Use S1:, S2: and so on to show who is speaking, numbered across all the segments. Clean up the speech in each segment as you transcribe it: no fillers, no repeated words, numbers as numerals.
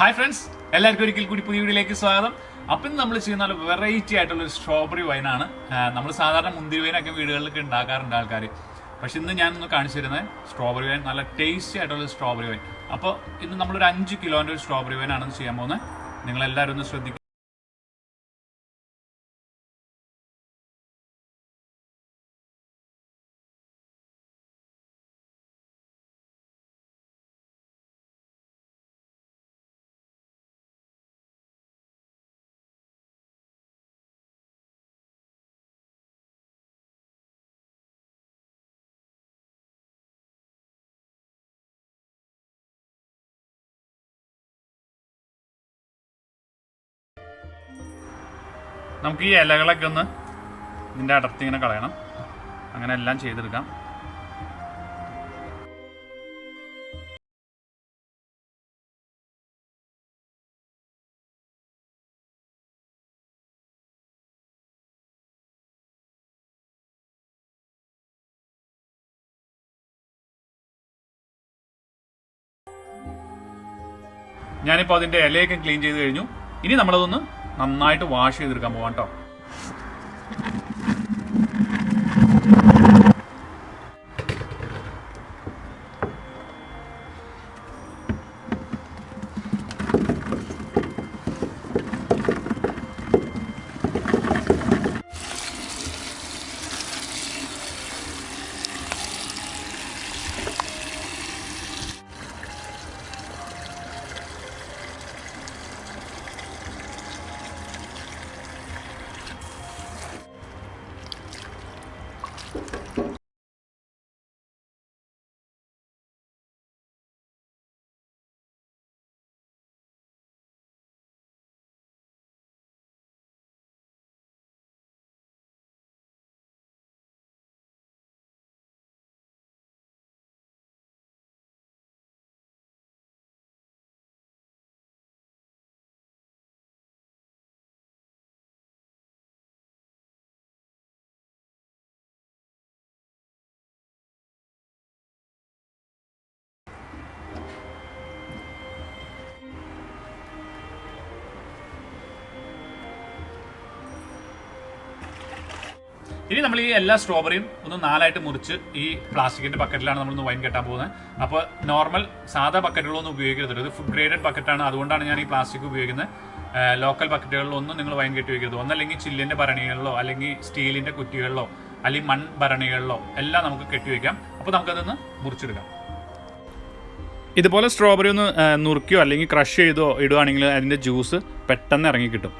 S1: Hi friends, എല്ലാവർക്കും ഒരിക്കൽ കൂടി പുതിയ വീഡിയോയിലേക്ക് സ്വാഗതം. അപ്പം നമ്മൾ ചെയ്യുന്ന നല്ല വെറൈറ്റി ആയിട്ടുള്ള ഒരു സ്ട്രോബെറി വൈനാണ്. നമ്മൾ സാധാരണ മുന്തിരി വൈനൊക്കെ വീടുകളിലൊക്കെ ഉണ്ടാക്കാറുണ്ട് ആൾക്കാർ. പക്ഷെ ഇന്ന് ഞാനൊന്ന് കാണിച്ചു തരുന്നത് സ്ട്രോബെറി വൈൻ, നല്ല ടേസ്റ്റി ആയിട്ടുള്ള സ്ട്രോബെറി വൈൻ. അപ്പോൾ ഇന്ന് നമ്മളൊരു 5 കിലോൻ്റെ ഒരു സ്ട്രോബെറി വൈനാണ് ചെയ്യാൻ പോകുന്നത്. നിങ്ങളെല്ലാവരും ഒന്ന് ശ്രദ്ധിക്കുക. നമുക്ക് ഈ ഇലകളൊക്കെ ഒന്ന് ഇതിൻ്റെ അടർത്തി ഇങ്ങനെ കളയണം. അങ്ങനെ എല്ലാം ചെയ്തെടുക്കാം. ഞാനിപ്പോൾ അതിൻ്റെ ഇലയൊക്കെ ക്ലീൻ ചെയ്ത് കഴിഞ്ഞു. ഇനി നമ്മളതൊന്ന് നന്നായിട്ട് വാഷ് ചെയ്തെടുക്കാൻ പോകാം കേട്ടോ. ഇനി നമ്മൾ ഈ എല്ലാ സ്ട്രോബെറിയും ഒന്ന് 4ആയിട്ട് മുറിച്ച് ഈ പ്ലാസ്റ്റിക്കിന്റെ ബക്കറ്റിലാണ് നമ്മളൊന്ന് വൈൻ കെട്ടാൻ പോകുന്നത്. അപ്പോൾ നോർമൽ സാധാ ബക്കറ്റുകളൊന്നും ഉപയോഗിക്കരുത്. ഇത് ഫുഡ് ഗ്രേഡഡ് ബക്കറ്റാണ്, അതുകൊണ്ടാണ് ഞാൻ ഈ പ്ലാസ്റ്റിക് ഉപയോഗിക്കുന്നത്. ലോക്കൽ ബക്കറ്റുകളിലൊന്നും നിങ്ങൾ വൈൻ കെട്ടി വയ്ക്കരുത്. ഒന്നല്ലെങ്കിൽ ചില്ലിന്റെ ഭരണികളിലോ അല്ലെങ്കിൽ സ്റ്റീലിന്റെ കുറ്റികളിലോ അല്ലെങ്കിൽ മൺഭരണികളിലോ എല്ലാം നമുക്ക് കെട്ടിവെക്കാം. അപ്പോൾ നമുക്കതൊന്ന് മുറിച്ചെടുക്കാം. ഇതുപോലെ സ്ട്രോബെറി ഒന്ന് നുറുക്കിയോ അല്ലെങ്കിൽ ക്രഷ് ചെയ്തോ ഇടുകയാണെങ്കിൽ അതിൻ്റെ ജ്യൂസ് പെട്ടെന്ന് ഇറങ്ങി കിട്ടും.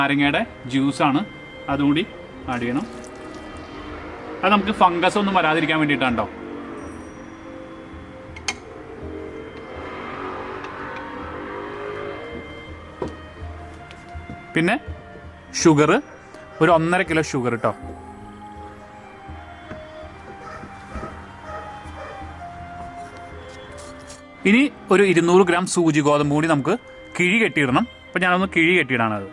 S1: നാരങ്ങയുടെ ജ്യൂസാണ്, അതുകൂടി ആഡ് ചെയ്യണം. അത് നമുക്ക് ഫംഗസ് ഒന്നും വരാതിരിക്കാൻ വേണ്ടിയിട്ടാണ് കേട്ടോ. പിന്നെ ഷുഗർ, ഒരു 1.5 കിലോ ഷുഗർ കേട്ടോ. ഇനി ഒരു 200 ഗ്രാം സൂചി ഗോതമ്പ് കൂടി നമുക്ക് കിഴി കെട്ടിയിടണം. അപ്പം ഞാനൊന്ന് കിഴി കെട്ടിയിടാണത്.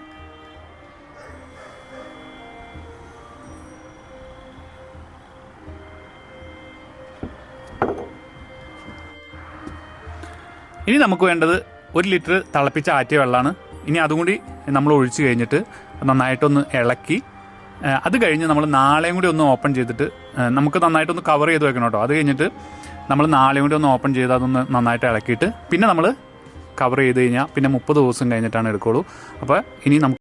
S1: ഇനി നമുക്ക് വേണ്ടത് 1 ലിറ്റർ തിളപ്പിച്ച ആറ്റിയ വെള്ളമാണ്. ഇനി അതും കൂടി നമ്മൾ ഒഴിച്ച് കഴിഞ്ഞിട്ട് നന്നായിട്ടൊന്ന് ഇളക്കി, അത് കഴിഞ്ഞ് നമ്മൾ നാളെയും കൂടി ഒന്ന് ഓപ്പൺ ചെയ്തിട്ട് നമുക്ക് നന്നായിട്ടൊന്ന് കവർ ചെയ്ത് വെക്കണം കേട്ടോ. അത് കഴിഞ്ഞിട്ട് നമ്മൾ നാളെയും കൂടി ഒന്ന് ഓപ്പൺ ചെയ്ത് അതൊന്ന് നന്നായിട്ട് ഇളക്കിയിട്ട് പിന്നെ നമ്മൾ കവർ ചെയ്ത് കഴിഞ്ഞാൽ പിന്നെ 30 ദിവസം കഴിഞ്ഞിട്ടാണ് എടുക്കുള്ളൂ. അപ്പോൾ ഇനി നമുക്ക്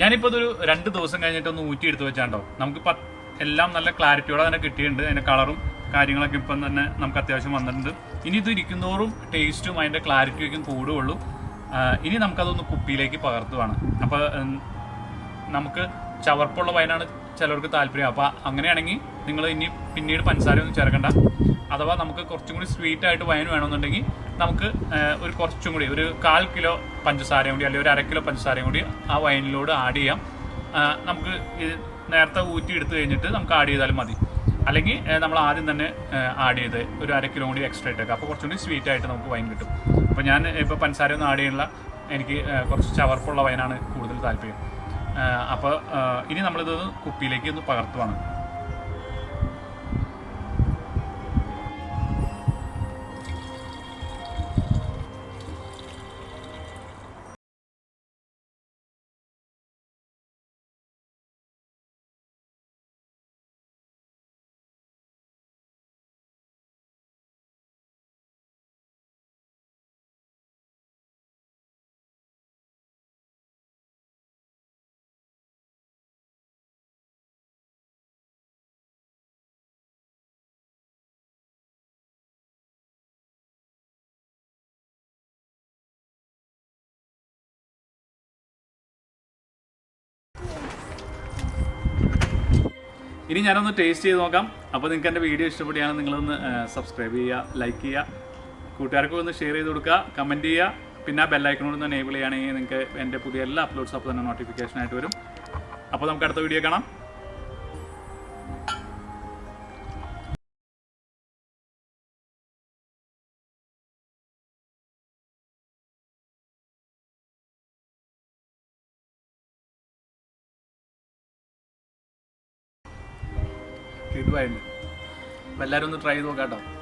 S1: ഞാനിപ്പോൾ ഇതൊരു 2 ദിവസം കഴിഞ്ഞിട്ടൊന്ന് ഊറ്റിയെടുത്ത് വെച്ചാണ്ടോ. നമുക്കിപ്പോൾ എല്ലാം നല്ല ക്ലാരിറ്റിയോടെ തന്നെ കിട്ടിയിട്ടുണ്ട്. അതിൻ്റെ കളറും കാര്യങ്ങളൊക്കെ ഇപ്പം തന്നെ നമുക്ക് അത്യാവശ്യം വന്നിട്ടുണ്ട്. ഇനി ഇത് ഇരിക്കുന്നതോറും ടേസ്റ്റും അതിൻ്റെ ക്ലാരിറ്റിയൊക്കെ കൂടുകയുള്ളൂ. ഇനി നമുക്കതൊന്ന് കുപ്പിയിലേക്ക് പകർത്തുവാണ്. അപ്പോൾ നമുക്ക് ചവർപ്പുള്ള വൈനാണ് ചിലർക്ക് താല്പര്യം. അപ്പോൾ അങ്ങനെയാണെങ്കിൽ നിങ്ങൾ ഇനി പിന്നീട് പഞ്ചസാരയൊന്നും ചേർക്കണ്ട. അഥവാ നമുക്ക് കുറച്ചും കൂടി സ്വീറ്റായിട്ട് വൈൻ വേണമെന്നുണ്ടെങ്കിൽ നമുക്ക് ഒരു കുറച്ചും കൂടി ഒരു 1/4 കിലോ പഞ്ചസാരയും കൂടി അല്ലെങ്കിൽ ഒരു 1/2 കിലോ പഞ്ചസാരയും കൂടി ആ വൈനിലോട് ആഡ് ചെയ്യാം. നമുക്ക് നേരത്തെ ഊറ്റി എടുത്തു കഴിഞ്ഞിട്ട് നമുക്ക് ആഡ് ചെയ്താലും മതി. അല്ലെങ്കിൽ നമ്മൾ ആദ്യം തന്നെ ആഡ് ചെയ്ത് ഒരു 1/2 കിലോ കൂടി എക്സ്ട്രാ ഇട്ടേക്കാം. അപ്പോൾ കുറച്ചും കൂടി സ്വീറ്റായിട്ട് നമുക്ക് വൈൻ കിട്ടും. അപ്പോൾ ഞാൻ ഇപ്പോൾ പഞ്ചസാരയൊന്നും ആഡ് ചെയ്യാനുള്ള എനിക്ക് കുറച്ച് ചവർപ്പുള്ള വൈനാണ് കൂടുതൽ താല്പര്യം. അപ്പോൾ ഇനി നമ്മളിത് കുപ്പിയിലേക്ക് ഒന്ന് പകർത്തുവാണ്. ഇനി ഞാനൊന്ന് ടേസ്റ്റ് ചെയ്ത് നോക്കാം. അപ്പോൾ നിങ്ങൾക്ക് എൻ്റെ വീഡിയോ ഇഷ്ടപ്പെടുകയാണെങ്കിൽ നിങ്ങളൊന്ന് സബ്സ്ക്രൈബ് ചെയ്യുക, ലൈക്ക് ചെയ്യുക, കൂട്ടുകാർക്ക് ഒന്ന് ഷെയർ ചെയ്ത് കൊടുക്കുക, കമൻറ്റ് ചെയ്യുക. പിന്നെ ആ ബെല്ലൈക്കണോട് ഒന്ന് എനേബിൾ ചെയ്യുകയാണെങ്കിൽ നിങ്ങൾക്ക് എൻ്റെ പുതിയ എല്ലാ അപ്ലോഡ്സ് അപ്പോൾ തന്നെ നോട്ടിഫിക്കേഷൻ ആയിട്ട് വരും. അപ്പോൾ നമുക്ക് അടുത്ത വീഡിയോ കാണാം.
S2: കിടുവായിട്ട്. അപ്പം എല്ലാവരും ഒന്ന് ട്രൈ ചെയ്ത് നോക്കാം കേട്ടോ.